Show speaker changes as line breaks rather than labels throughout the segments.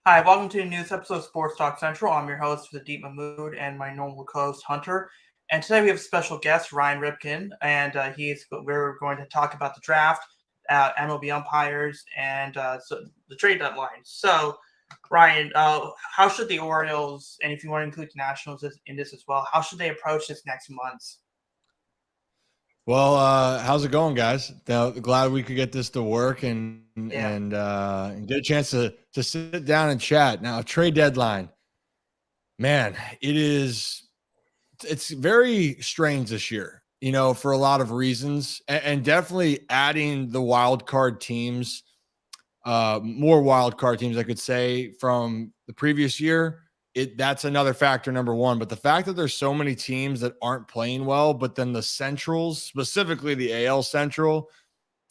Hi, welcome to the newest episode of Sports Talk Central. I'm your host for the Deep Mood and my normal co-host Hunter. And today we have a special guest, Ryan Ripken, and we're going to talk about the draft, MLB umpires, and the trade deadline. So, Ryan, how should the Orioles, and if you want to include the Nationals in this as well, how should they approach this next month?
Well, how's it going, guys? Glad we could get this to work and get a chance to sit down and chat. Now, trade deadline, man, it's very strange this year, for a lot of reasons, and definitely adding the wild card teams, more wild card teams, I could say, from the previous year. That's another factor, number one. But the fact that there's so many teams that aren't playing well, but then the Centrals, specifically the AL Central,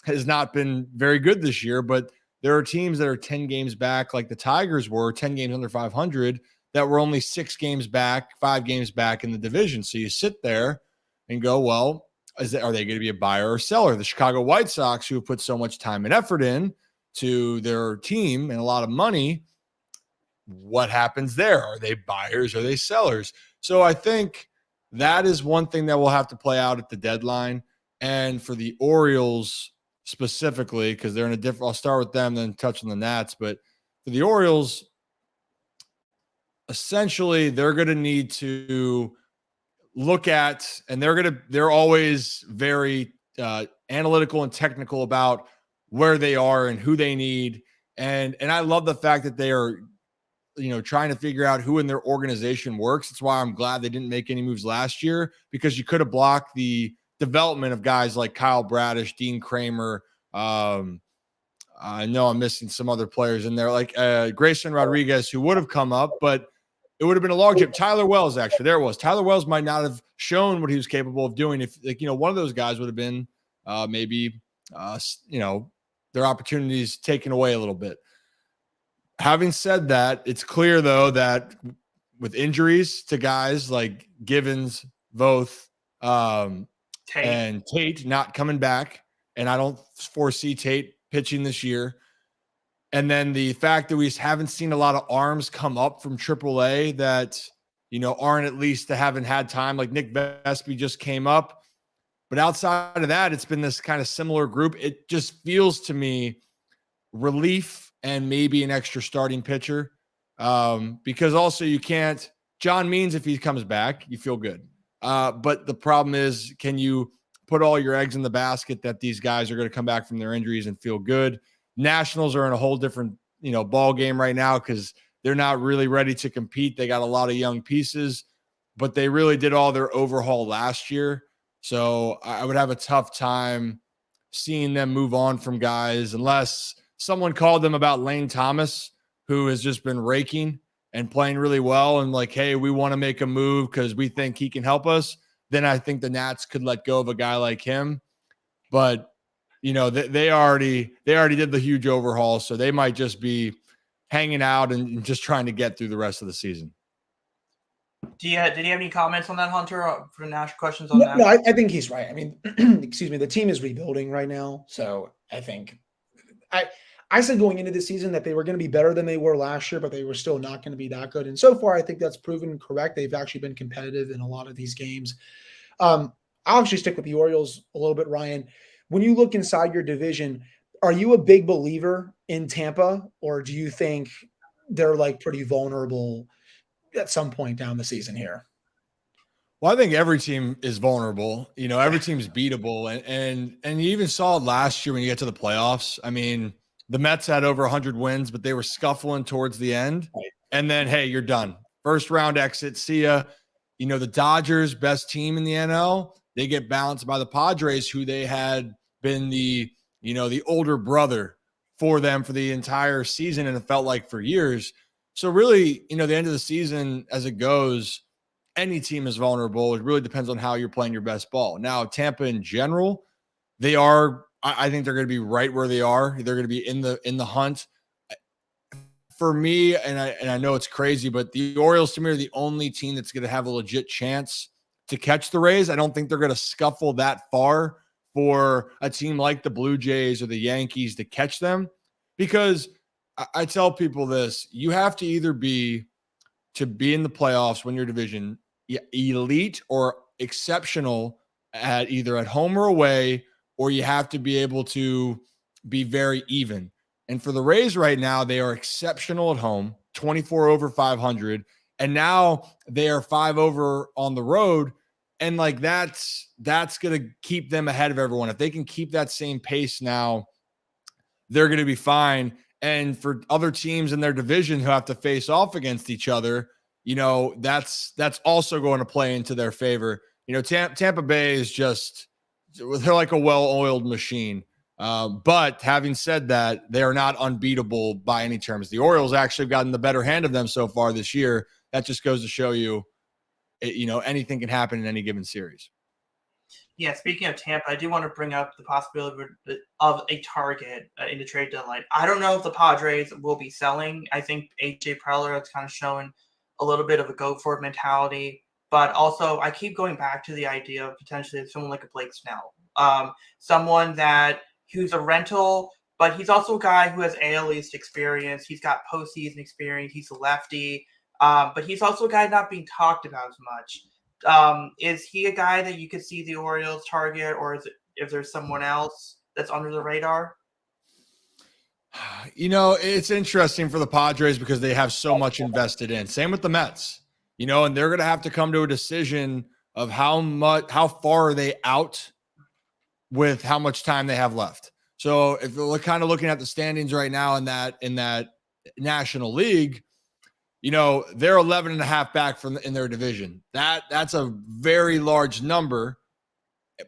has not been very good this year. But there are teams that are 10 games back, like the Tigers were 10 games under 500, that were only 6 games back, 5 games back in the division. So you sit there and go, well, are they going to be a buyer or seller? The Chicago White Sox, who have put so much time and effort in to their team and a lot of money, what happens there? Are they buyers? Are they sellers? So I think that is one thing that will have to play out at the deadline. And for the Orioles specifically, because they're in a different, I'll start with them, then touch on the Nats. But for the Orioles, essentially, they're going to need to look at, and they're always very analytical and technical about where they are and who they need. And I love the fact that they are trying to figure out who in their organization works. That's why I'm glad they didn't make any moves last year, because you could have blocked the development of guys like Kyle Bradish, Dean Kramer. I know I'm missing some other players in there, like Grayson Rodriguez, who would have come up, but it would have been a log jam. Tyler Wells, actually, there it was. Tyler Wells might not have shown what he was capable of doing if, one of those guys would have been their opportunities taken away a little bit. Having said that, it's clear, though, that with injuries to guys like Givens, Voth, and Tate not coming back, and I don't foresee Tate pitching this year, and then the fact that we haven't seen a lot of arms come up from AAA that, aren't at least haven't had time, like Nick Vespi just came up. But outside of that, it's been this kind of similar group. It just feels to me relief and maybe an extra starting pitcher, because also you can't – John Means, if he comes back, you feel good. But the problem is, can you put all your eggs in the basket that these guys are going to come back from their injuries and feel good? Nationals are in a whole different, ball game right now because they're not really ready to compete. They got a lot of young pieces, but they really did all their overhaul last year. So I would have a tough time seeing them move on from guys unless – someone called them about Lane Thomas, who has just been raking and playing really well, and like, hey, we want to make a move because we think he can help us. Then I think the Nats could let go of a guy like him. But, they already did the huge overhaul, so they might just be hanging out and just trying to get through the rest of the season.
Did you have any comments on that, Hunter, for the national questions on that?
No, I think he's right. I mean, excuse me, the team is rebuilding right now, so I think I said going into this season that they were going to be better than they were last year, but they were still not going to be that good. And so far, I think that's proven correct. They've actually been competitive in a lot of these games. I'll actually stick with the Orioles a little bit, Ryan. When you look inside your division, are you a big believer in Tampa, or do you think they're pretty vulnerable at some point down the season here?
Well, I think every team is vulnerable. Every team's beatable. And you even saw it last year when you get to the playoffs. I mean, the Mets had over 100 wins, but they were scuffling towards the end. Right. And then, hey, you're done. First round exit. See ya. The Dodgers, best team in the NL, they get bounced by the Padres, who they had been the older brother for them for the entire season, and it felt like for years. So really, the end of the season as it goes, any team is vulnerable. It really depends on how you're playing your best ball. Now, Tampa in general, they are, I think they're going to be right where they are. They're going to be in the hunt. For me, and I know it's crazy, but the Orioles to me are the only team that's going to have a legit chance to catch the Rays. I don't think they're going to scuffle that far for a team like the Blue Jays or the Yankees to catch them, because I tell people this: you have to either be to be in the playoffs, win your division, elite or exceptional at either at home or away, or you have to be able to be very even. And for the Rays right now, they are exceptional at home, 24 over 500. And now they are 5 over on the road. And like that's going to keep them ahead of everyone. If they can keep that same pace now, they're going to be fine. And for other teams in their division who have to face off against each other, that's also going to play into their favor. Tampa Bay is they're like a well-oiled machine. But having said that, they are not unbeatable by any terms. The Orioles actually have gotten the better hand of them so far this year. That just goes to show you, anything can happen in any given series.
Yeah, speaking of Tampa, I do want to bring up the possibility of a target in the trade deadline. I don't know if the Padres will be selling. I think A.J. Preller has kind of shown a little bit of a go-for-it mentality. But also, I keep going back to the idea of potentially someone like a Blake Snell. Someone who's a rental, but he's also a guy who has AL East experience. He's got postseason experience. He's a lefty. But he's also a guy not being talked about as much. Is he a guy that you could see the Orioles target, or if there's someone else that's under the radar?
It's interesting for the Padres because they have so much invested in. Same with the Mets, and they're going to have to come to a decision of how far are they out with how much time they have left. So if we're kind of looking at the standings right now in that National League, they're 11 and a half back in their division. That's a very large number.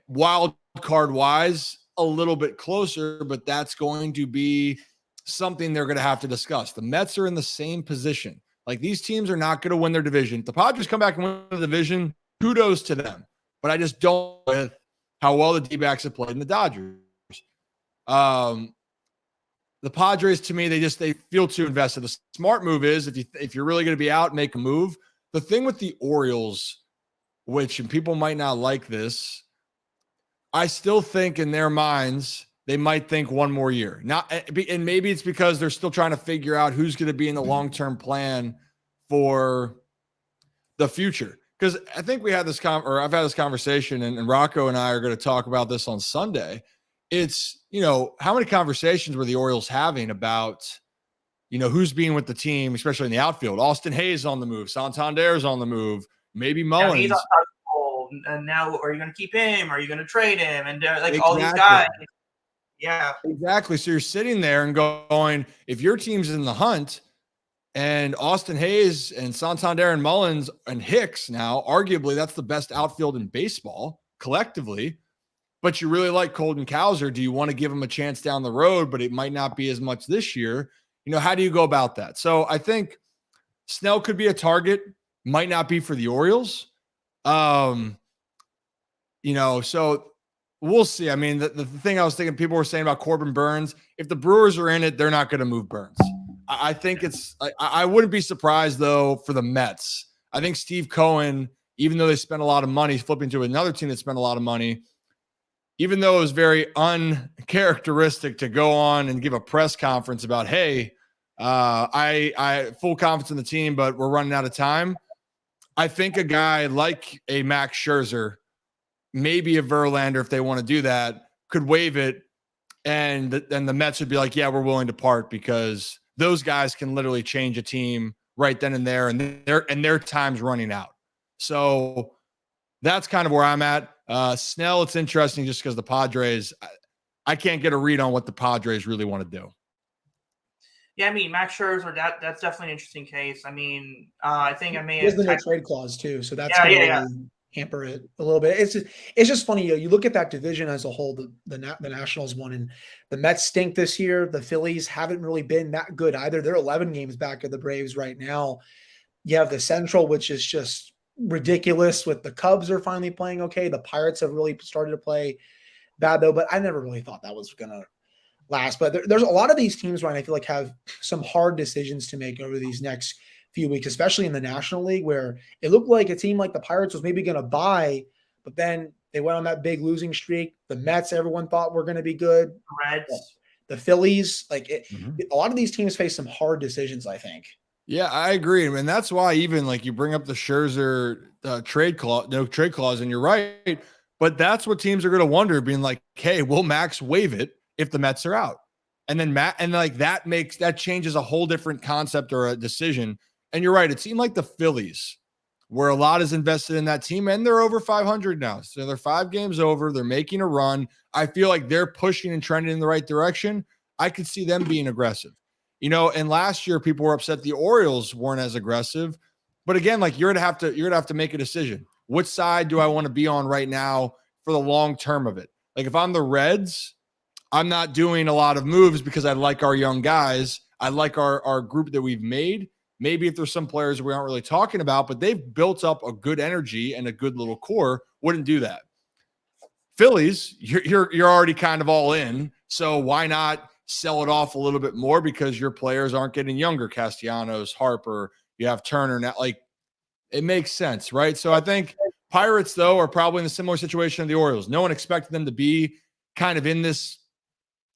Wild card wise, a little bit closer, but that's going to be something they're going to have to discuss. The Mets are in the same position. Like, these teams are not going to win their division. If the Padres come back and win the division, kudos to them. But I just don't know with how well the D-backs have played in the Dodgers. The Padres, to me, they feel too invested. The smart move is if you're really going to be out, make a move. The thing with the Orioles, and people might not like this, I still think in their minds they might think one more year. And maybe it's because they're still trying to figure out who's going to be in the long-term plan for the future. Because I think I've had this conversation, and Rocco and I are going to talk about this on Sunday. It's, how many conversations were the Orioles having about, who's being with the team, especially in the outfield? Austin Hayes on the move. Santander's on the move. Maybe Mullins.
Yeah, he's on, and now are you going to keep him? Are you going to trade him? And all these guys. Yeah. Exactly.
So you're sitting there and going, if your team's in the hunt and Austin Hayes and Santander and Mullins and Hicks now, arguably that's the best outfield in baseball collectively. But you really like Colton Cowser. Do you want to give him a chance down the road, but it might not be as much this year? How do you go about that? So I think Snell could be a target, might not be for the Orioles. So we'll see. I mean, the thing I was thinking, people were saying about Corbin Burns, if the Brewers are in it, they're not going to move Burns. I think I wouldn't be surprised, though, for the Mets. I think Steve Cohen, even though they spent a lot of money, flipping to another team that spent a lot of money, even though it was very uncharacteristic to go on and give a press conference about, hey, I full confidence in the team, but we're running out of time. I think a guy like a Max Scherzer, maybe a Verlander, if they want to do that, could waive it. And then the Mets would be like, yeah, we're willing to part, because those guys can literally change a team right then and there, and their time's running out. So that's kind of where I'm at. Snell, it's interesting just because the Padres, I can't get a read on what the Padres really want to do.
Yeah, I mean, Max Scherzer, that's definitely an interesting case. I mean, I think I may have
the no trade clause too, so that's going to hamper it a little bit. It's just funny, you look at that division as a whole. The Nationals won, and the Mets stink this year. The Phillies haven't really been that good either. They're 11 games back of the Braves right now. You have the Central, which is just ridiculous, with the Cubs are finally playing okay. The Pirates have really started to play bad, though, but I never really thought that was going to last. But there's a lot of these teams, Ryan, I feel like have some hard decisions to make over these next few weeks, especially in the National League, where it looked like a team like the Pirates was maybe going to buy, but then they went on that big losing streak. The Mets, everyone thought were going to be good. the Phillies, like
Mhm.
a lot of these teams face some hard decisions, I think.
Yeah, I agree. And that's why even like you bring up the Scherzer trade clause, no trade clause, and you're right. But that's what teams are going to wonder, being like, hey, will Max waive it if the Mets are out? And then that changes a whole different concept or a decision. And you're right. It seemed like the Phillies, where a lot is invested in that team, and they're over 500 now. So they're 5 games over. They're making a run. I feel like they're pushing and trending in the right direction. I could see them being aggressive. And last year people were upset the Orioles weren't as aggressive. But again, like you're gonna have to make a decision. Which side do I want to be on right now for the long term of it? Like if I'm the Reds, I'm not doing a lot of moves because I like our young guys. I like our group that we've made. Maybe if there's some players we aren't really talking about, but they've built up a good energy and a good little core, wouldn't do that. Phillies, you're already kind of all in. So why not sell it off a little bit more because your players aren't getting younger? Castellanos, Harper, you have Turner now. Like it makes sense, right? So I think Pirates, though, are probably in a similar situation of the Orioles. No one expected them to be kind of in this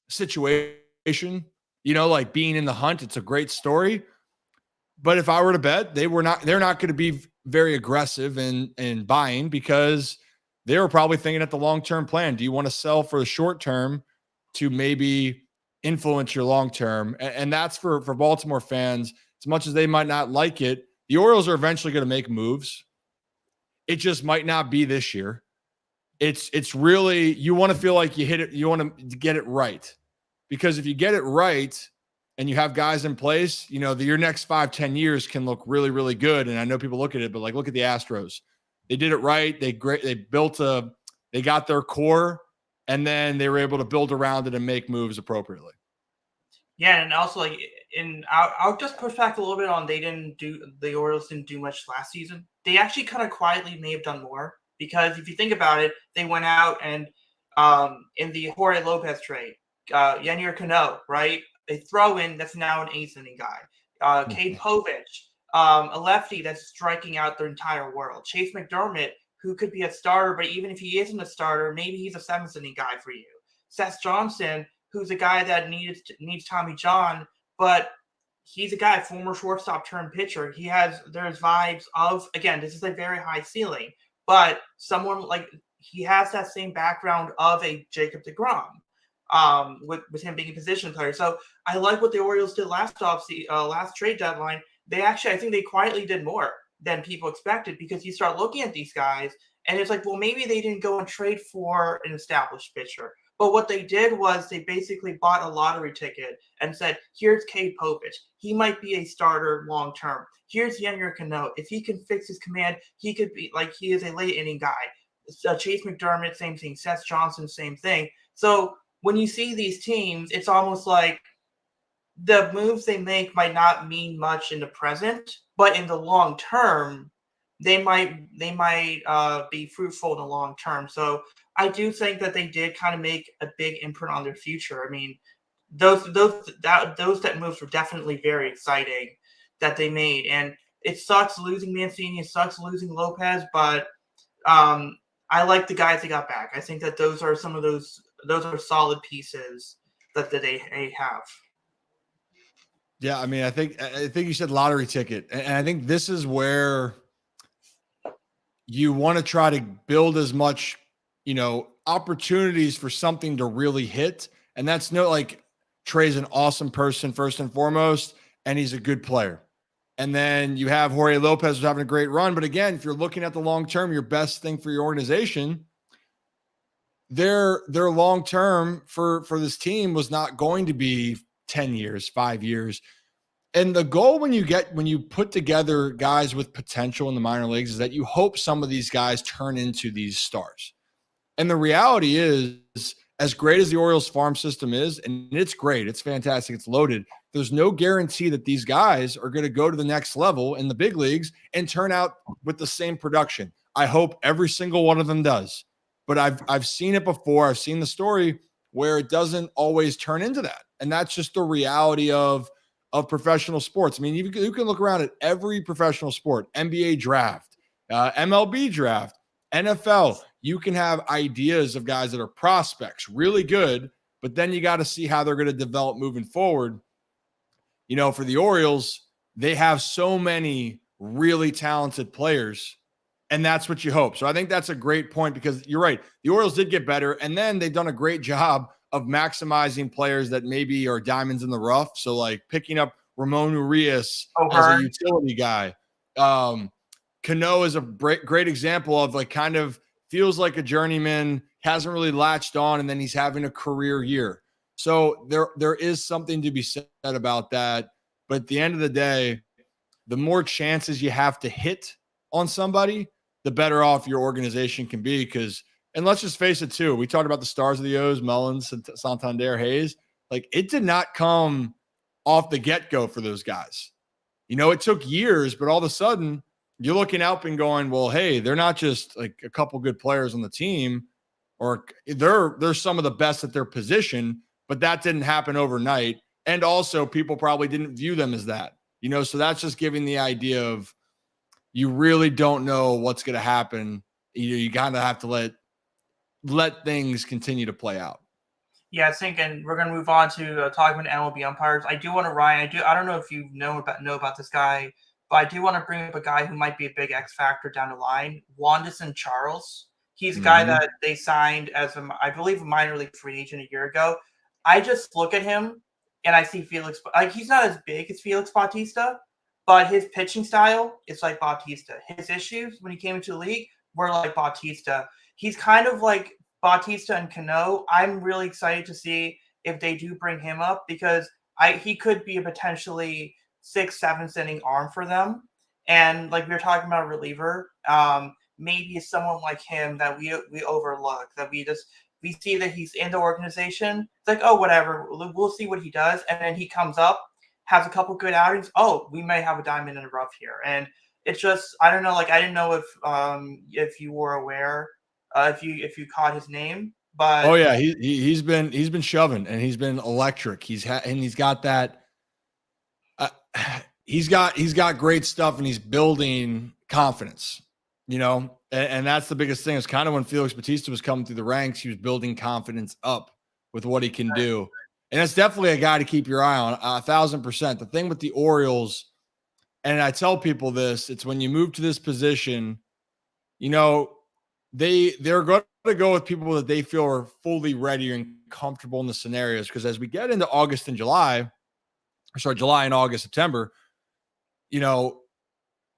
situation, like being in the hunt. It's a great story. But if I were to bet, they're not going to be very aggressive in buying because they were probably thinking at the long-term plan. Do you want to sell for the short term to maybe influence your long-term? And that's for Baltimore fans, as much as they might not like it, the Orioles are eventually going to make moves. It just might not be this year. It's really, you want to feel like you hit it. You want to get it right, because if you get it right and you have guys in place, your next 5-10 years can look really, really good. And I know people look at it, but like, look at the Astros. They did it right. They got their core, and then they were able to build around it and make moves appropriately.
Yeah, and also I'll just push back a little bit on the Orioles didn't do much last season. They actually kind of quietly may have done more, because if you think about it, they went out and in the Jorge Lopez trade, Yennier Cano, right? They throw in that's now an 8th inning guy. Cade Povich, a lefty that's striking out the entire world. Chase McDermott, who could be a starter, but even if he isn't a starter, maybe he's a 7th inning guy for you. Seth Johnson, who's a guy that needs Tommy John, but he's a guy, former shortstop turned pitcher. There's vibes of, again, this is a very high ceiling, but someone like he has that same background of a Jacob deGrom, with him being a position player. So I like what the Orioles did last trade deadline. I think they quietly did more than people expected, because you start looking at these guys and it's like, well, maybe they didn't go and trade for an established pitcher. But what they did was they basically bought a lottery ticket and said, here's Cade Povich. He might be a starter long term. Here's Yennier Cano. If he can fix his command, he could be like, he is a late inning guy. Chase McDermott, same thing. Seth Johnson, same thing. So when you see these teams, it's almost like the moves they make might not mean much in the present, but in the long term, they might be fruitful in the long term. So I do think that they did kind of make a big imprint on their future. I mean, those moves were definitely very exciting that they made, and it sucks losing Mancini, it sucks losing Lopez, but I like the guys they got back. I think that those are solid pieces that they have.
Yeah, I mean, I think you said lottery ticket, and I think this is where you want to try to build as much, opportunities for something to really hit. And that's like Trey's an awesome person first and foremost, and he's a good player. And then you have Jorge Lopez who's having a great run. But again, if you're looking at the long term, your best thing for your organization, their long term for this team was not going to be 10 years, 5 years. And the goal when you put together guys with potential in the minor leagues is that you hope some of these guys turn into these stars. And the reality is, as great as the Orioles farm system is, and it's great, it's fantastic, it's loaded, there's no guarantee that these guys are going to go to the next level in the big leagues and turn out with the same production. I hope every single one of them does. But I've seen it before. I've seen the story where it doesn't always turn into that. And that's just the reality of professional sports. I mean, you can look around at every professional sport, NBA draft, MLB draft, NFL. You can have ideas of guys that are prospects, really good, but then you got to see how they're going to develop moving forward. You know, for the Orioles, they have so many really talented players, and that's what you hope. So I think that's a great point, because you're right. The Orioles did get better, and then they've done a great job of maximizing players that maybe are diamonds in the rough. So like picking up Ramon Urias as a utility guy. Cano is a great example of like kind of feels like a journeyman, hasn't really latched on, and then he's having a career year. So there is something to be said about that. But at the end of the day, the more chances you have to hit on somebody, the better off your organization can be. Because, and let's just face it too, we talked about the stars of the O's, Mullins, Santander, Hayes. Like, it did not come off the get-go for those guys. You know, it took years, but all of a sudden you're looking out and going, well, hey, they're not just like a couple good players on the team, or they're some of the best at their position, but that didn't happen overnight. And also people probably didn't view them as that, you know, so that's just giving the idea of you really don't know what's going to happen. You kind of have to let things continue to play out.
Yeah, I think, and we're going to move on to talking about MLB umpires. I do want to, Ryan, I don't know if you know about this guy, but I do want to bring up a guy who might be a big X factor down the line, Wanderson Charles. He's a guy that they signed as, I believe, a minor league free agent a year ago. I just look at him and I see Felix, like, he's not as big as Felix Bautista, but his pitching style is like Bautista. His issues when he came into the league were like Bautista. He's kind of like Bautista and Cano. I'm really excited to see if they do bring him up, because he could be a potentially 6th, 7th inning arm for them. And like we were talking about a reliever, maybe someone like him that we overlook, that we see that he's in the organization. It's like, oh, whatever, we'll see what he does. And then he comes up, has a couple good outings. Oh, we may have a diamond in the rough here. And it's just, I don't know, like, I didn't know if you were aware, if you caught his name, but
oh yeah, he's been shoving, and he's been electric. He's got that. He's got great stuff, and he's building confidence. You know, and that's the biggest thing. It's kind of when Felix Bautista was coming through the ranks, he was building confidence up with what he can do. And it's definitely a guy to keep your eye on, 1,000%. The thing with the Orioles, and I tell people this, it's when you move to this position, you know, they're going to go with people that they feel are fully ready and comfortable in the scenarios. Because as we get into August and July and August, September, you know,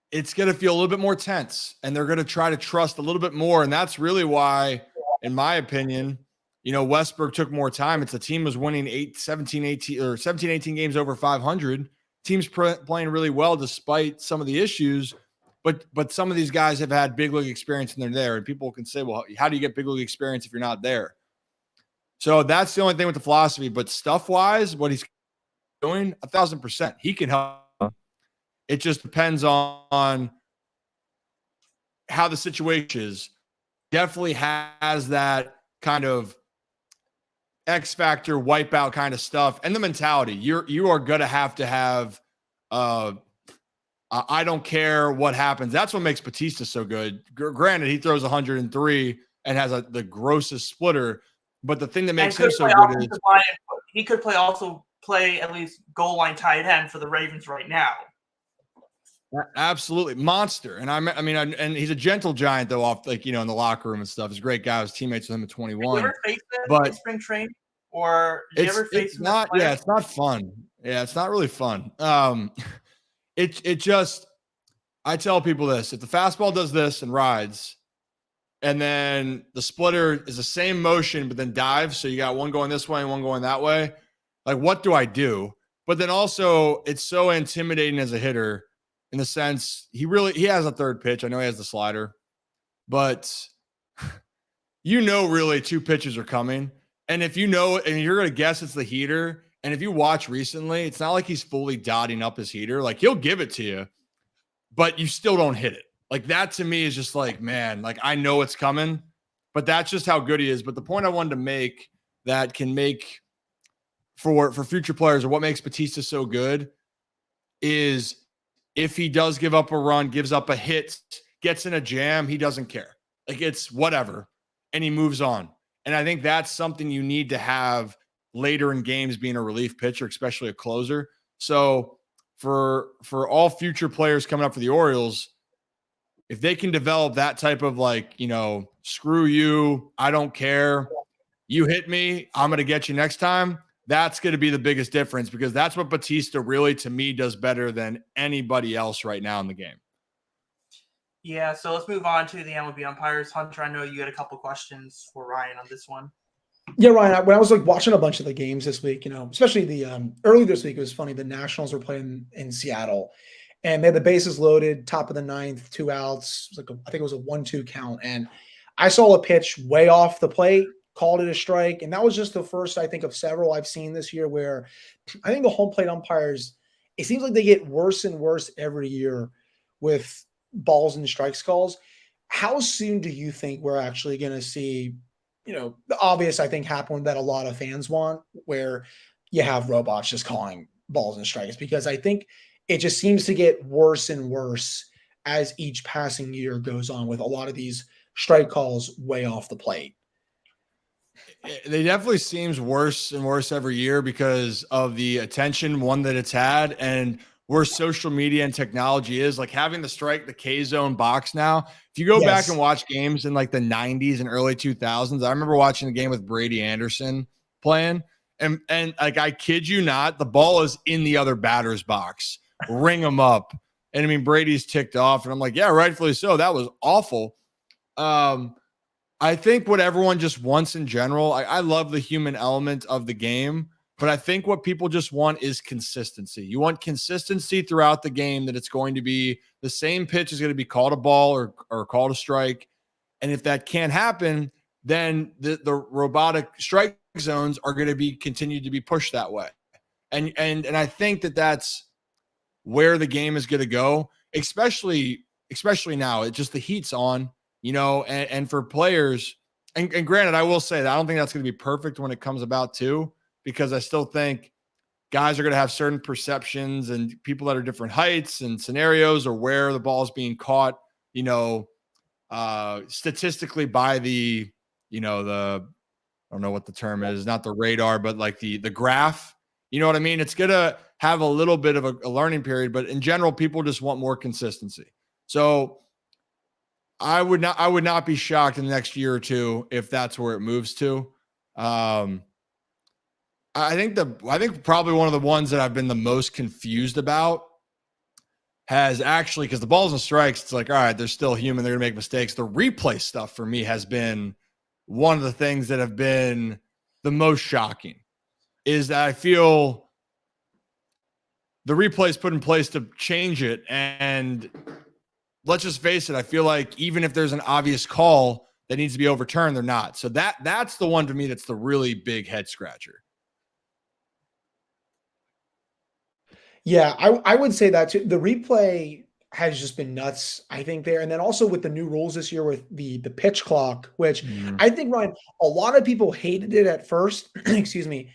it's going to feel a little bit more tense, and they're going to try to trust a little bit more. And that's really why, in my opinion, you know, Westbrook took more time. It's a team was winning 17, 18 games over 500. Teams playing really well despite some of the issues. But some of these guys have had big league experience and they're there. And people can say, well, how do you get big league experience if you're not there? So that's the only thing with the philosophy. But stuff-wise, what he's doing, 1,000%. He can help. It just depends on how the situation is. Definitely has that kind of X factor, wipeout kind of stuff, and the mentality. You are gonna have to have. I don't care what happens. That's what makes Bautista so good. Granted, he throws 103 and has the grossest splitter, but the thing that makes him so good is
he could play at least goal line tight end for the Ravens right now.
Absolutely monster. And and he's a gentle giant though, off, like, you know, in the locker room and stuff. He's a great guy. His teammates with him at 21.
Did you ever face him in spring training, or did you ever face him?
Yeah, it's not fun. Yeah, it's not really fun. It just, I tell people this: if the fastball does this and rides, and then the splitter is the same motion but then dives, so you got one going this way and one going that way, like, what do I do? But then also, it's so intimidating as a hitter. In the sense, he has a third pitch. I know he has the slider, but you know, really 2 pitches are coming. And if you know, and you're going to guess it's the heater. And if you watch recently, it's not like he's fully dotting up his heater. Like, he'll give it to you, but you still don't hit it. Like, that to me is just like, man, like, I know it's coming, but that's just how good he is. But the point I wanted to make that can make for future players, or what makes Bautista so good, is if he does give up a run, gives up a hit, gets in a jam, he doesn't care. Like, it's whatever. And he moves on. And I think that's something you need to have later in games being a relief pitcher, especially a closer. So for all future players coming up for the Orioles, if they can develop that type of like, screw you, I don't care, you hit me, I'm going to get you next time, that's going to be the biggest difference, because that's what Batista really, to me, does better than anybody else right now in the game.
Yeah, so let's move on to the MLB umpires. Hunter, I know you had a couple questions for Ryan on this one.
Yeah, Ryan, when I was like watching a bunch of the games this week, especially the early this week, it was funny. The Nationals were playing in Seattle, and they had the bases loaded, top of the ninth, 2 outs. It was I think it was a 1-2 count. And I saw a pitch way off the plate, called it a strike. And that was just the first, I think, of several I've seen this year where I think the home plate umpires, it seems like they get worse and worse every year with balls and strikes calls. How soon do you think we're actually going to see, the obvious, I think, happen that a lot of fans want, where you have robots just calling balls and strikes? Because I think it just seems to get worse and worse as each passing year goes on, with a lot of these strike calls way off the plate.
They definitely seems worse and worse every year because of the attention, that it's had, and where social media and technology is. Like having the K-zone box now. If you go back and watch games in like the 90s and early 2000s, I remember watching a game with Brady Anderson playing, and like, I kid you not, the ball is in the other batter's box. Ring them up. And I mean, Brady's ticked off, and I'm like, yeah, rightfully so. That was awful. I think what everyone just wants in general, I love the human element of the game, but I think what people just want is consistency. You want consistency throughout the game, that it's going to be the same pitch is going to be called a ball or called a strike. And if that can't happen, then the robotic strike zones are going to continue to be pushed that way. And I think that's where the game is going to go, especially now. It just, the heat's on. And for players, and granted, I will say that I don't think that's going to be perfect when it comes about too, because I still think guys are going to have certain perceptions, and people that are different heights and scenarios, or where the ball is being caught, statistically by the, I don't know what the term is, not the radar, but like the graph, you know what I mean? It's going to have a little bit of a learning period, but in general, people just want more consistency. So I would not be shocked in the next year or two if that's where it moves to. I think probably one of the ones that I've been the most confused about has actually, because the balls and strikes, it's like, all right, they're still human, they're gonna make mistakes. The replay stuff for me has been one of the things that have been the most shocking, is that I feel the replay is put in place to change it, and let's just face it, I feel like even if there's an obvious call that needs to be overturned, they're not. So that's the one to me that's the really big head scratcher.
Yeah, I would say that too. The replay has just been nuts, I think, there. And then also with the new rules this year with the pitch clock, which I think, Ryan, a lot of people hated it at first, excuse me,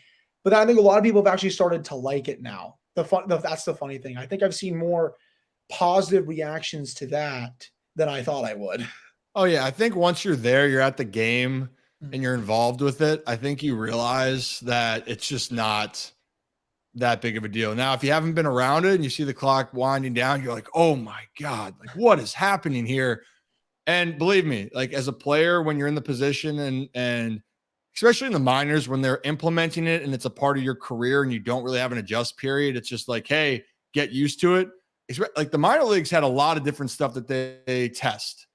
but I think a lot of people have actually started to like it now. That's the funny thing. I think I've seen more positive reactions to that than I thought I would.
Oh yeah, I think once you're there, you're at the game and you're involved with it, I think you realize that it's just not that big of a deal. Now, if you haven't been around it and you see the clock winding down, you're like, oh my God, like what is happening here? And believe me, like as a player, when you're in the position and especially in the minors, when they're implementing it and it's a part of your career and you don't really have an adjust period, it's just like, hey, get used to it. It's like the minor leagues had a lot of different stuff that they test.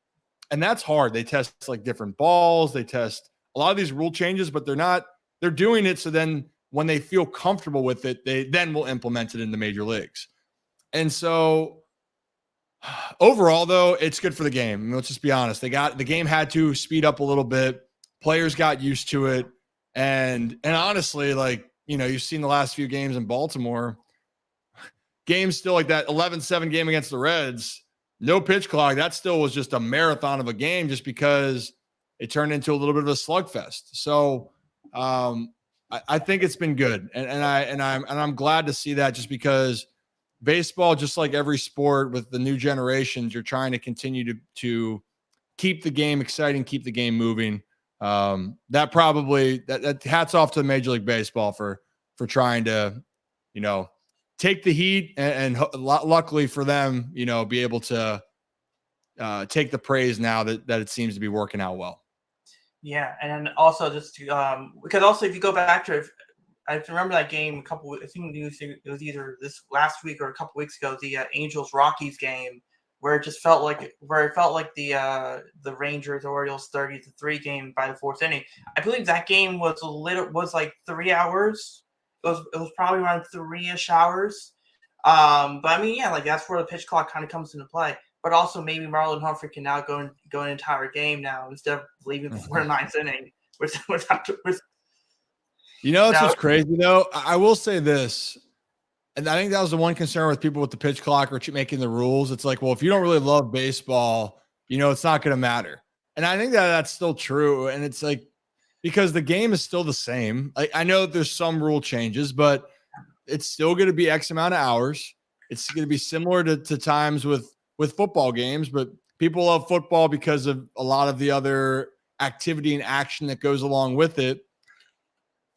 And that's hard. They test like different balls. They test a lot of these rule changes, but they're doing it so then when they feel comfortable with it, they then will implement it in the major leagues. And so overall, though, it's good for the game. I mean, let's just be honest. The game had to speed up a little bit. Players got used to it. And honestly, like, you've seen the last few games in Baltimore, games still like that 11-7 game against the Reds, no pitch clock. That still was just a marathon of a game just because it turned into a little bit of a slugfest. So I think it's been good. And I'm glad to see that, just because baseball, just like every sport with the new generations, you're trying to continue to keep the game exciting, keep the game moving. That probably that hats off to Major League Baseball for trying to, take the heat and luckily for them, be able to take the praise now that it seems to be working out well.
Yeah, and then also just to, because also if you go back to, I remember that game I think it was either this last week or a couple weeks ago, the Angels Rockies game, where it felt like the Rangers Orioles 30-3 game by the fourth inning. I believe that game was like 3 hours. It was probably around 3-ish hours. But I mean, yeah, like that's where the pitch clock kind of comes into play. But also maybe Marlon Humphrey can now go an entire game now instead of leaving before the ninth inning. That's
what's crazy though. I will say this, and I think that was the one concern with people with the pitch clock or making the rules. It's like, well, if you don't really love baseball, it's not going to matter. And I think that's still true. And it's like, because the game is still the same. Like, I know there's some rule changes, but it's still going to be X amount of hours. It's going to be similar to times with football games, but people love football because of a lot of the other activity and action that goes along with it.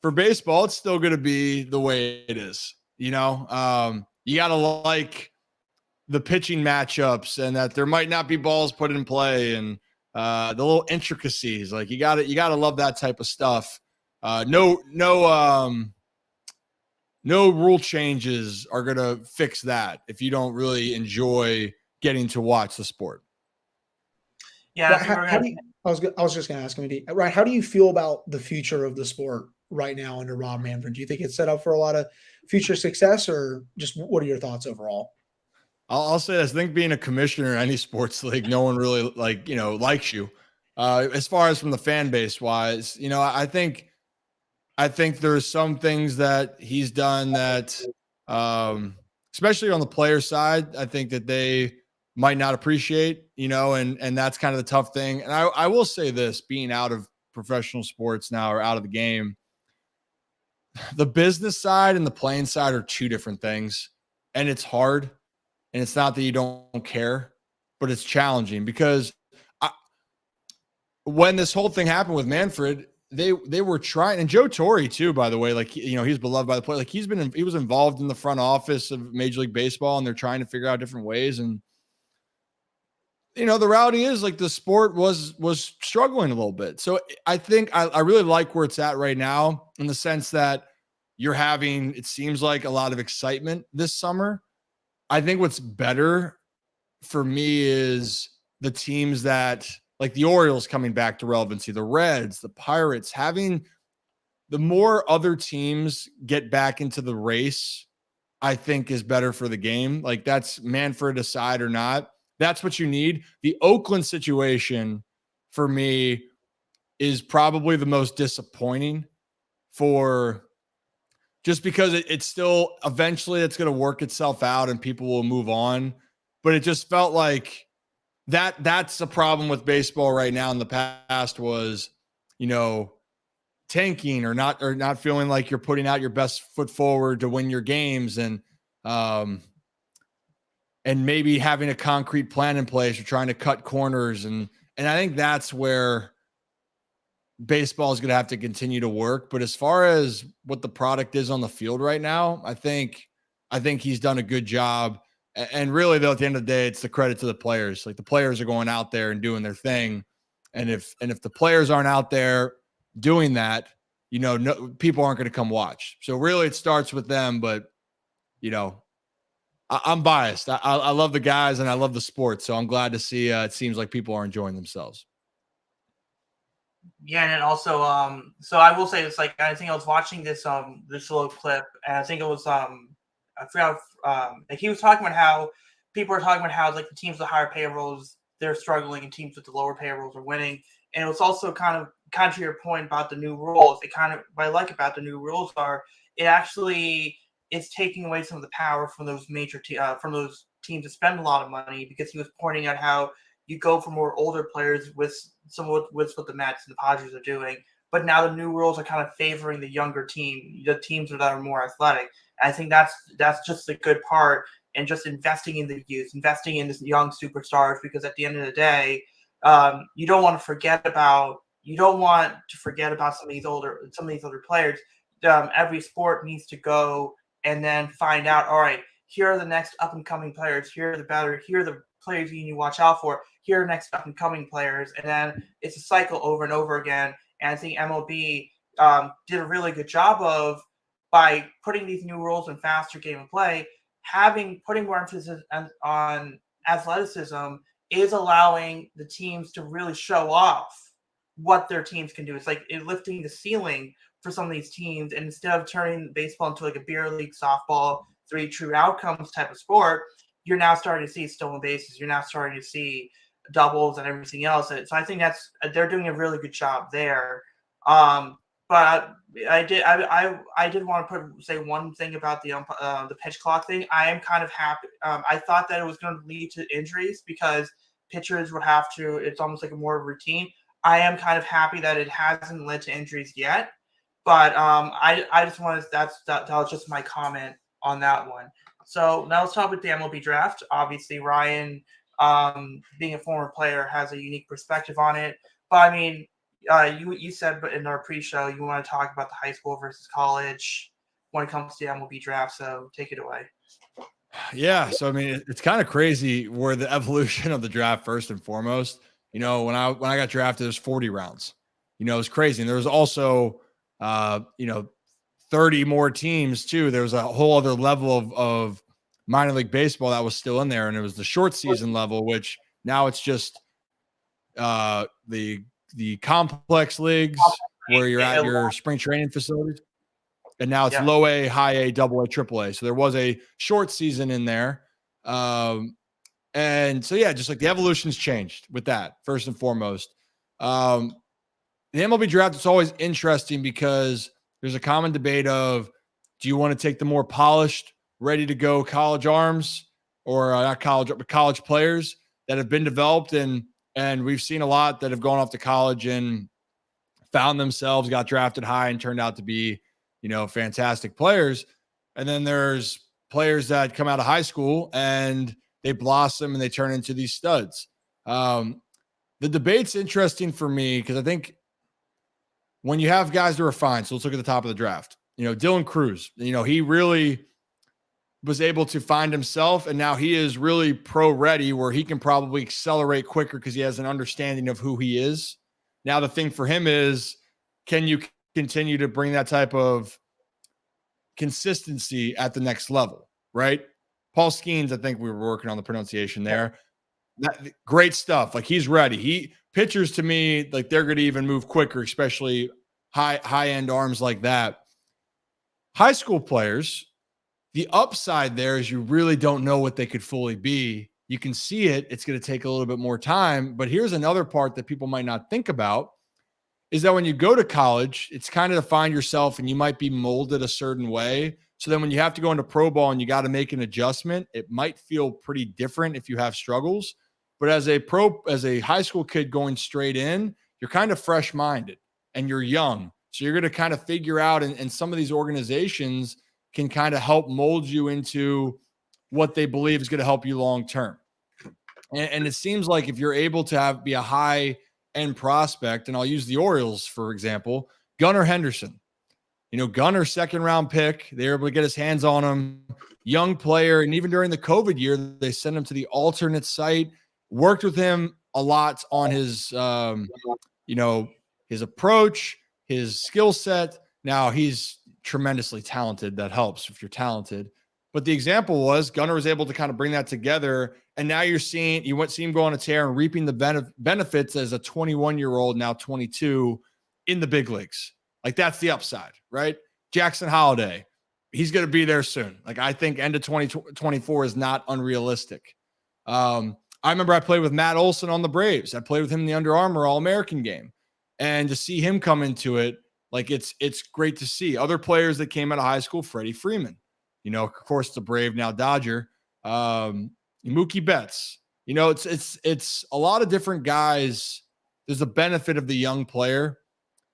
For baseball, it's still going to be the way it is. You got to like the pitching matchups and that there might not be balls put in play and the little intricacies. Like you got to love that type of stuff. No rule changes are going to fix that if you don't really enjoy getting to watch the sport.
Yeah.
I was just going to ask him, right? How do you feel about the future of the sport right now under Rob Manfred? Do you think it's set up for a lot of future success, or just what are your thoughts overall?
I'll say this. I think being a commissioner in any sports league, no one really likes you. As far as from the fan base wise, I think there's some things that he's done that, especially on the player side, I think that they might not appreciate, and that's kind of the tough thing. And I will say this, being out of professional sports now or out of the game, the business side and the playing side are two different things, and it's hard. And it's not that you don't care, but it's challenging because when this whole thing happened with Manfred, they were trying, and Joe Torre too, by the way, like, he's beloved by the player. Like he was involved in the front office of Major League Baseball, and they're trying to figure out different ways. And, the reality is like the sport was struggling a little bit. So I think I really like where it's at right now in the sense that you're having, it seems like, a lot of excitement this summer. I think what's better for me is the teams that, like the Orioles coming back to relevancy, the Reds, the Pirates, having the more other teams get back into the race, I think is better for the game. Like that's Manfred aside or not. That's what you need. The Oakland situation for me is probably the most disappointing just because it's still eventually it's going to work itself out and people will move on. But it just felt like that's a problem with baseball right now. In the past was, tanking or not feeling like you're putting out your best foot forward to win your games and maybe having a concrete plan in place or trying to cut corners. And I think that's where baseball is going to have to continue to work. But as far as what the product is on the field right now, I think he's done a good job. And really, though, at the end of the day, it's the credit to the players. Like the players are going out there and doing their thing. And if the players aren't out there doing that, no, people aren't going to come watch. So really it starts with them. But, I'm biased. I love the guys and I love the sport. So I'm glad to see it seems like people are enjoying themselves.
Yeah, and then also, so I will say it's like I think I was watching this little clip, and I think it was I forgot like he was talking about how people are talking about how like the teams with higher payrolls they're struggling and teams with the lower payrolls are winning, and it was also kind of to your point about the new rules. What I like about the new rules are it's taking away some of the power from those from those teams that spend a lot of money, because he was pointing out how you go for more older players with what the Mets and the Padres are doing. But now the new rules are kind of favoring the younger the teams that are more athletic. And I think that's just a good part, and just investing in the youth, investing in this young superstars, because at the end of the day, you don't want to forget about you don't want to forget about some of these older players. Every sport needs to go and then find out, all right, here are the next up and coming players. Here are the players you need to watch out for. Here are next up and coming players. And then it's a cycle over and over again. And I think MLB did a really good job of, by putting these new rules and faster game of play, putting more emphasis on athleticism is allowing the teams to really show off what their teams can do. It's like lifting the ceiling for some of these teams, and instead of turning baseball into like a beer league softball, 3 true outcomes type of sport, you're now starting to see stolen bases. You're now starting to see doubles and everything else. So I think they're doing a really good job there. But I did want to say one thing about the pitch clock thing. I am kind of happy. I thought that it was going to lead to injuries because pitchers would have to. It's almost like a more routine. I am kind of happy that it hasn't led to injuries yet. But I just wanted that was just my comment on that one. So now let's talk about the MLB Draft. Obviously, Ryan, being a former player, has a unique perspective on it. But I mean, you said in our pre-show you want to talk about the high school versus college when it comes to the MLB Draft. So take it away.
Yeah. So I mean, it's kind of crazy where the evolution of the draft, first and foremost. When I got drafted, there's 40 rounds. It was crazy, and there was also 30 more teams too. There was a whole other level of minor league baseball that was still in there, and it was the short season level, which now it's just the complex leagues where you're at your spring training facilities, and now it's low A, high A, double A, triple A. So there was a short season in there, and so just like the evolution's changed with that, first and foremost. The MLB Draft, it's always interesting because there's a common debate of, do you want to take the more polished, ready to go college arms, or not college, but college players that have been developed, and we've seen a lot that have gone off to college and found themselves, got drafted high, and turned out to be, fantastic players. And then there's players that come out of high school and they blossom and they turn into these studs. The debate's interesting for me because I think when you have guys that are fine, so let's look at the top of the draft. Dylan Cruz, he really was able to find himself, and now he is really pro ready where he can probably accelerate quicker because he has an understanding of who he is. Now, the thing for him is, can you continue to bring that type of consistency at the next level, right? Paul Skeens, I think we were working on the pronunciation there. Great stuff. Like, he's ready. Pitchers, to me, like, they're going to even move quicker, especially high-end arms like that. High school players, the upside there is you really don't know what they could fully be. You can see it. It's going to take a little bit more time. But here's another part that people might not think about is that when you go to college, it's kind of to find yourself, and you might be molded a certain way. So then when you have to go into pro ball and you got to make an adjustment, it might feel pretty different if you have struggles. But as a high school kid going straight in, you're kind of fresh-minded and you're young. So you're going to kind of figure out, and some of these organizations can kind of help mold you into what they believe is going to help you long-term. And it seems like if you're able to be a high-end prospect, and I'll use the Orioles, for example, Gunnar Henderson. Gunnar, second-round pick. They were able to get his hands on him. Young player, and even during the COVID year, they sent him to the alternate site, worked with him a lot on his, his approach, his skill set. Now, he's tremendously talented. That helps if you're talented. But the example was Gunnar was able to kind of bring that together. And now you see him go on a tear and reaping the benefits as a 21-year-old, now 22, in the big leagues. Like, that's the upside, right? Jackson Holiday, he's going to be there soon. Like, I think end of 2024 is not unrealistic. I remember I played with Matt Olson on the Braves. I played with him in the Under Armour All-American game. And to see him come into it, like, it's great to see. Other players that came out of high school, Freddie Freeman, of course, the Brave, now Dodger, Mookie Betts. It's a lot of different guys. There's a benefit of the young player.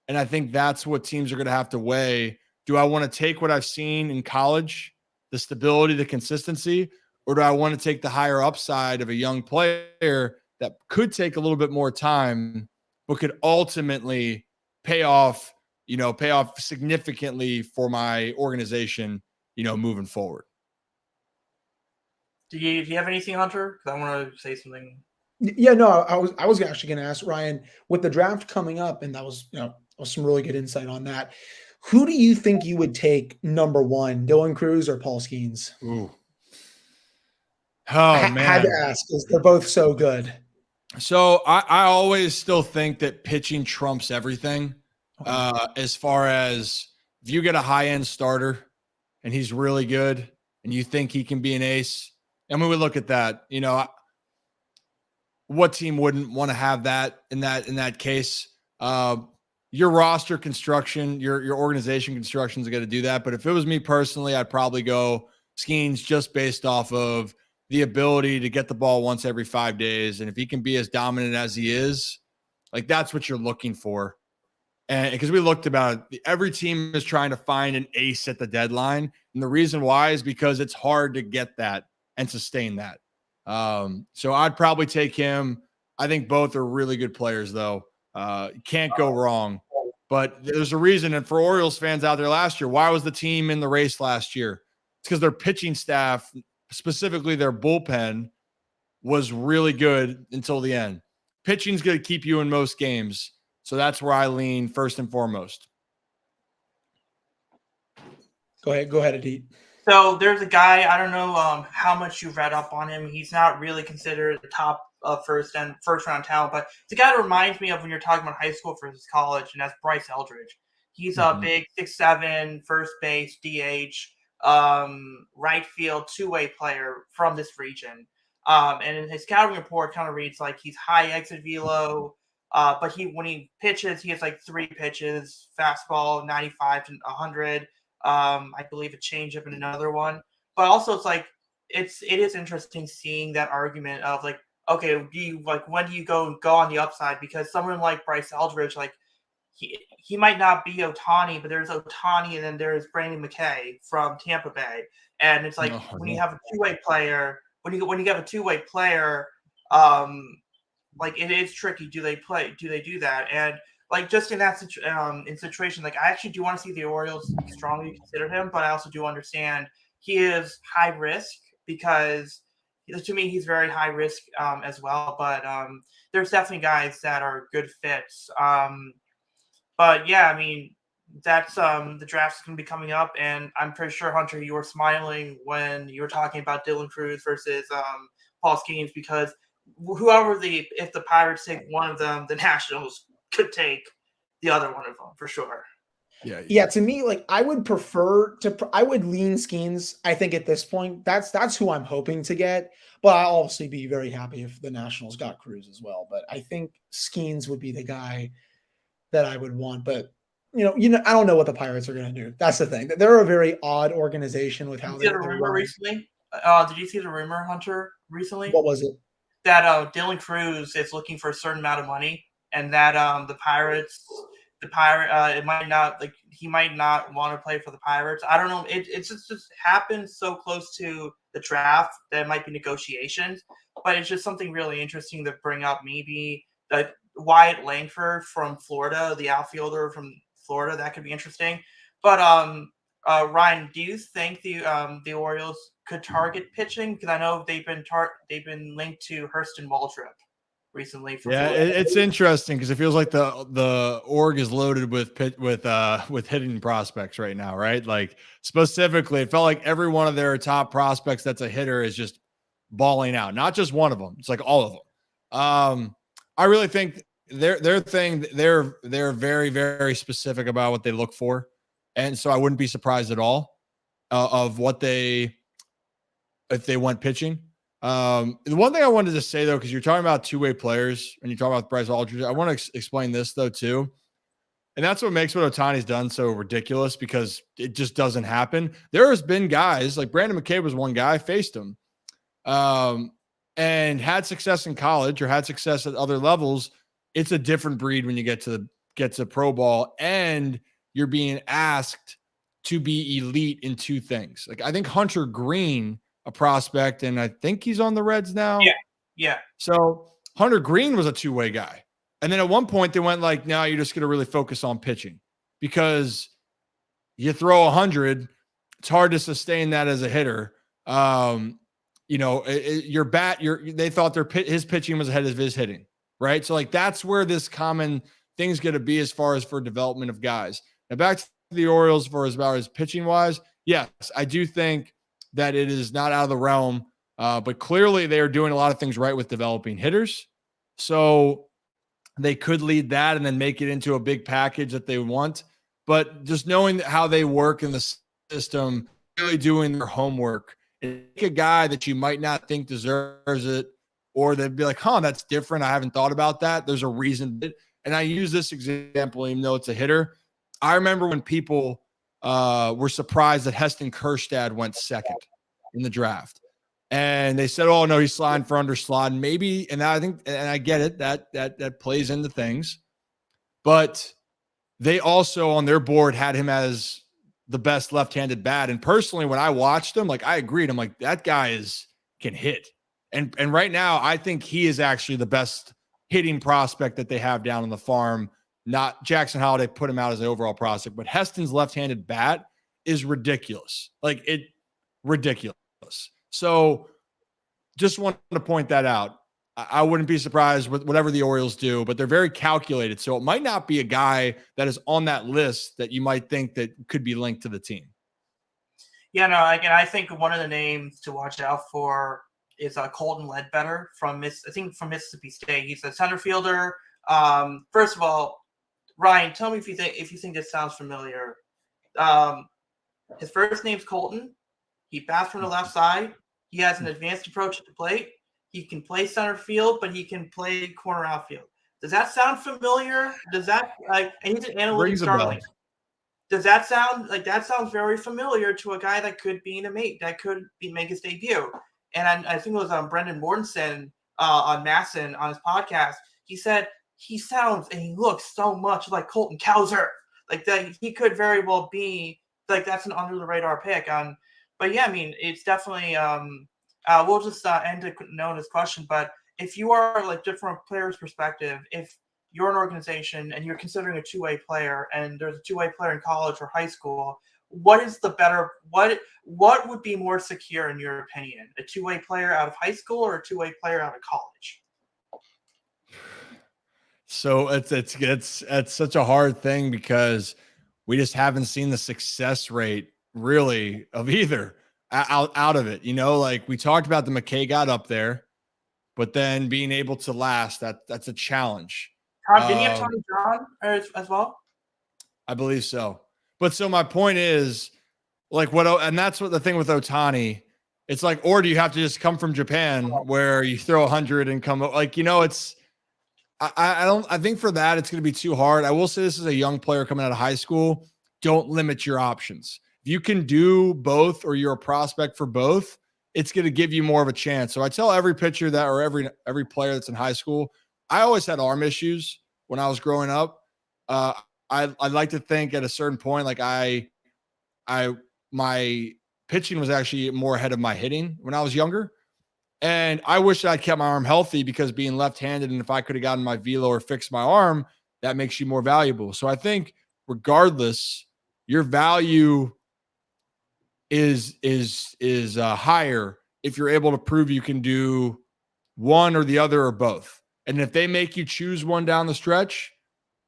And I think that's what teams are going to have to weigh. Do I want to take what I've seen in college, the stability, the consistency, or do I want to take the higher upside of a young player that could take a little bit more time, but could ultimately pay off significantly for my organization, moving forward.
Do you have anything, Hunter? Because I want to say something.
Yeah, no, I was actually going to ask Ryan, with the draft coming up, and that was some really good insight on that. Who do you think you would take number one, Dylan Cruz or Paul Skeens?
Ooh. Oh, man.
Had to ask because they're both so good.
So I always still think that pitching trumps everything.
Okay.
As far as if you get a high-end starter and he's really good and you think he can be an ace, and when we look at that, what team wouldn't want to have that in that case? Your roster construction, your organization construction is going to do that. But if it was me personally, I'd probably go Skeens just based off of the ability to get the ball once every 5 days. And if he can be as dominant as he is, like that's what you're looking for. And because we looked about it, every team is trying to find an ace at the deadline. And the reason why is because it's hard to get that and sustain that. So I'd probably take him. I think both are really good players, though. Can't go wrong. But there's a reason. And for Orioles fans out there last year, why was the team in the race last year? It's because their pitching staff, specifically their bullpen, was really good until the end. Pitching's going to keep you in most games. So that's where I lean first and foremost.
Go ahead, Adit.
So there's a guy, I don't know how much you've read up on him. He's not really considered the top first round talent, but it's a guy that reminds me of when you're talking about high school versus college, and that's Bryce Eldridge. He's a big 6'7", first base, DH, right field, two-way player from this region. And in his scouting report kind of reads like he's high exit velo, but when he pitches, he has like 3 pitches, fastball, 95 to 100. I believe a changeup and another one. But also it's like it is interesting seeing that argument of like, okay, when do you go on the upside? Because someone like Bryce Eldridge, like he might not be Ohtani, but there's Ohtani and then there's Brandon McKay from Tampa Bay. And it's like when you have a two-way player, when you have a two-way player, like it is tricky. Do they do that? And like just in that situation, like I actually do want to see the Orioles strongly consider him, but I also do understand he is high risk because to me he's very high risk as well. But there's definitely guys that are good fits. But yeah, I mean that's the draft's going to be coming up, and I'm pretty sure Hunter, you were smiling when you were talking about Dylan Cruz versus Paul Skeens because if the Pirates take one of them, the Nationals could take the other one of them for sure.
Yeah. To me, like I would lean Skeens. I think at this point, that's who I'm hoping to get. But I'll obviously be very happy if the Nationals got Cruz as well. But I think Skeens would be the guy that I would want. But I don't know what the Pirates are going to do. That's the thing. They're a very odd organization with how they're
rumor recently. Did you see the rumor, Hunter, recently?
What was it?
That Dylan Cruz is looking for a certain amount of money, and that it might not, like he might not want to play for the Pirates. I don't know. It's just happened so close to the draft that it might be negotiations, but it's just something really interesting to bring up. Maybe that Wyatt Langford from Florida, the outfielder from Florida, that could be interesting. But Ryan, do you think the Orioles could target pitching? Because I know they've been linked to Hurston Waldrop recently.
It's interesting because it feels like the org is loaded with hitting prospects right now, right? Like specifically, it felt like every one of their top prospects that's a hitter is just balling out. Not just one of them; it's like all of them. I really think their thing. They're very, very specific about what they look for, and so I wouldn't be surprised at all of if they went pitching. The one thing I wanted to say though, because you're talking about two-way players and you're talking about Bryce Aldridge, I want to explain this though too, and that's what makes what Ohtani's done so ridiculous because it just doesn't happen. There has been guys like Brandon McKay was one guy, faced him, and had success in college or had success at other levels. It's a different breed when you get to pro ball and you're being asked to be elite in two things. Like I think Hunter Green, a prospect, and I think he's on the Reds now.
Yeah.
So Hunter Green was a two-way guy. And then at one point they went like, now you're just going to really focus on pitching because you throw 100, it's hard to sustain that as a hitter. Your bat, they thought his pitching was ahead of his hitting, right? So like that's where this common thing's going to be as far as for development of guys. Now back to the Orioles for as far as pitching wise, yes, I do think that it is not out of the realm, but clearly they are doing a lot of things right with developing hitters. So they could lead that and then make it into a big package that they want. But just knowing how they work in the system, really doing their homework, take a guy that you might not think deserves it, or they'd be like, that's different. I haven't thought about that. There's a reason. And I use this example, even though it's a hitter. I remember when people were surprised that Heston Kjerstad went second in the draft. And they said, oh, no, he's sliding for underslot. Maybe, and I think, and I get it, that plays into things. But they also, on their board, had him as the best left-handed bat. And personally, when I watched him, like I agreed. I'm like, that guy can hit. And right now, I think he is actually the best hitting prospect that they have down on the farm. Not Jackson Holiday put him out as an overall prospect, but Heston's left-handed bat is ridiculous. Ridiculous. So just wanted to point that out. I wouldn't be surprised with whatever the Orioles do, but they're very calculated. So it might not be a guy that is on that list that you might think that could be linked to the team.
Yeah, no, again, I think one of the names to watch out for is Colton Ledbetter from Mississippi State. He's a center fielder. First of all, Ryan, tell me if you think this sounds familiar. His first name's Colton. He bats from the left side. He has an advanced approach at the plate. He can play center field, but he can play corner outfield. Does that sound familiar? Does that and he's an analytics darling. Does that sound like that sounds very familiar to a guy that could be make his debut? And I think it was Brendan Mortensen on Masson on his podcast. He said he sounds and he looks so much like Colton Cowser. Like that he could very well be like that's an under the radar pick. But yeah, I mean it's definitely we'll just end it known as question. But if you are like different players' perspective, if you're an organization and you're considering a two-way player and there's a two-way player in college or high school, what is the better what would be more secure in your opinion? A two-way player out of high school or a two-way player out of college?
So it's such a hard thing because we just haven't seen the success rate really of either out of it. Like we talked about the McKay got up there, but then being able to last, that's a challenge.
Didn't you have Tony John as well?
I believe so. But so my point is like and that's what the thing with Ohtani, it's like, or do you have to just come from Japan where you throw 100 and come like, it's, I think for that, it's going to be too hard. I will say this is a young player coming out of high school. Don't limit your options. If you can do both or you're a prospect for both, it's going to give you more of a chance. So I tell every pitcher that, or every player that's in high school, I always had arm issues when I was growing up. I'd like to think at a certain point, like my pitching was actually more ahead of my hitting when I was younger. And I wish I'd kept my arm healthy because being left-handed, and if I could have gotten my velo or fixed my arm, that makes you more valuable. So I think regardless, your value is higher if you're able to prove you can do one or the other or both. And if they make you choose one down the stretch,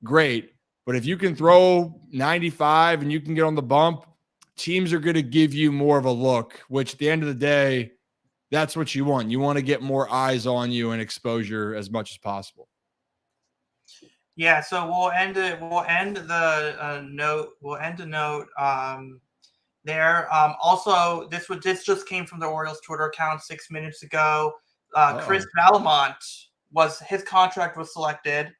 great. But if you can throw 95 and you can get on the bump, teams are going to give you more of a look, which at the end of the day, that's what you want. You want to get more eyes on you and exposure as much as possible.
Yeah, so we'll end the note there. Also, this just came from the Orioles Twitter account 6 minutes ago. Chris Vallimont his contract was selected.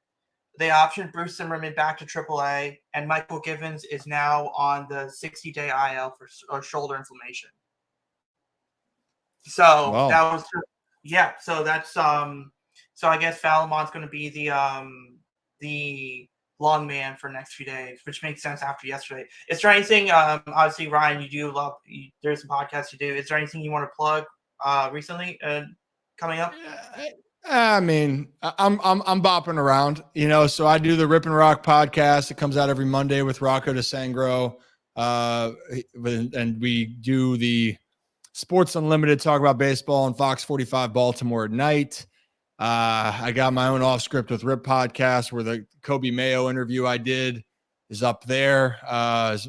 They optioned Bruce Zimmerman back to AAA, and Michael Givens is now on the 60-day IL for shoulder inflammation. So that was So that's So I guess Vallimont going to be the long man for the next few days, which makes sense after yesterday. Is there anything? Obviously, Ryan, there's some podcasts you do. Is there anything you want to plug recently coming up?
I mean, I'm bopping around, so I do the Rip and Rock podcast. It comes out every Monday with Rocco DeSangro. And we do the Sports Unlimited, talk about baseball on Fox 45 Baltimore at night. I got my own off script with Rip podcast where the Kobe Mayo interview I did is up there. As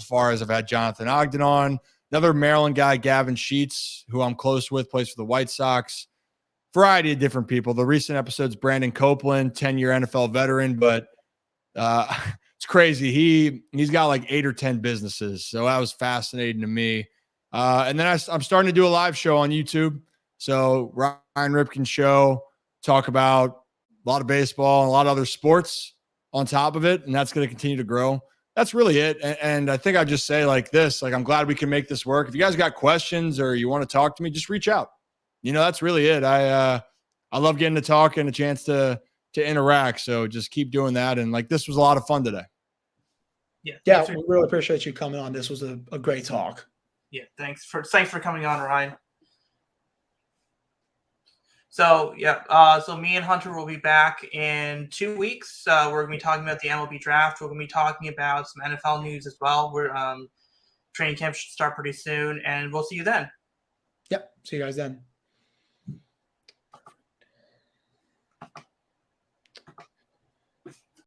far as I've had Jonathan Ogden on, another Maryland guy, Gavin Sheets, who I'm close with, plays for the White Sox. Variety of different people. The recent episodes, Brandon Copeland, 10-year NFL veteran, but it's crazy. He's got like 8 or 10 businesses. So that was fascinating to me. And then I'm starting to do a live show on YouTube. So Ryan Ripken show, talk about a lot of baseball and a lot of other sports on top of it. And that's going to continue to grow. That's really it. And I think I just say like this, like, I'm glad we can make this work. If you guys got questions or you want to talk to me, just reach out. That's really it. I love getting to talk and a chance to interact. So just keep doing that. And like, this was a lot of fun today.
Yeah. We really appreciate you coming on. This was a great talk.
Yeah. Thanks for coming on, Ryan. So, so me and Hunter will be back in 2 weeks. We're going to be talking about the MLB Draft. We're going to be talking about some NFL news as well. We're training camp should start pretty soon, and we'll see you then.
Yep. See you guys then.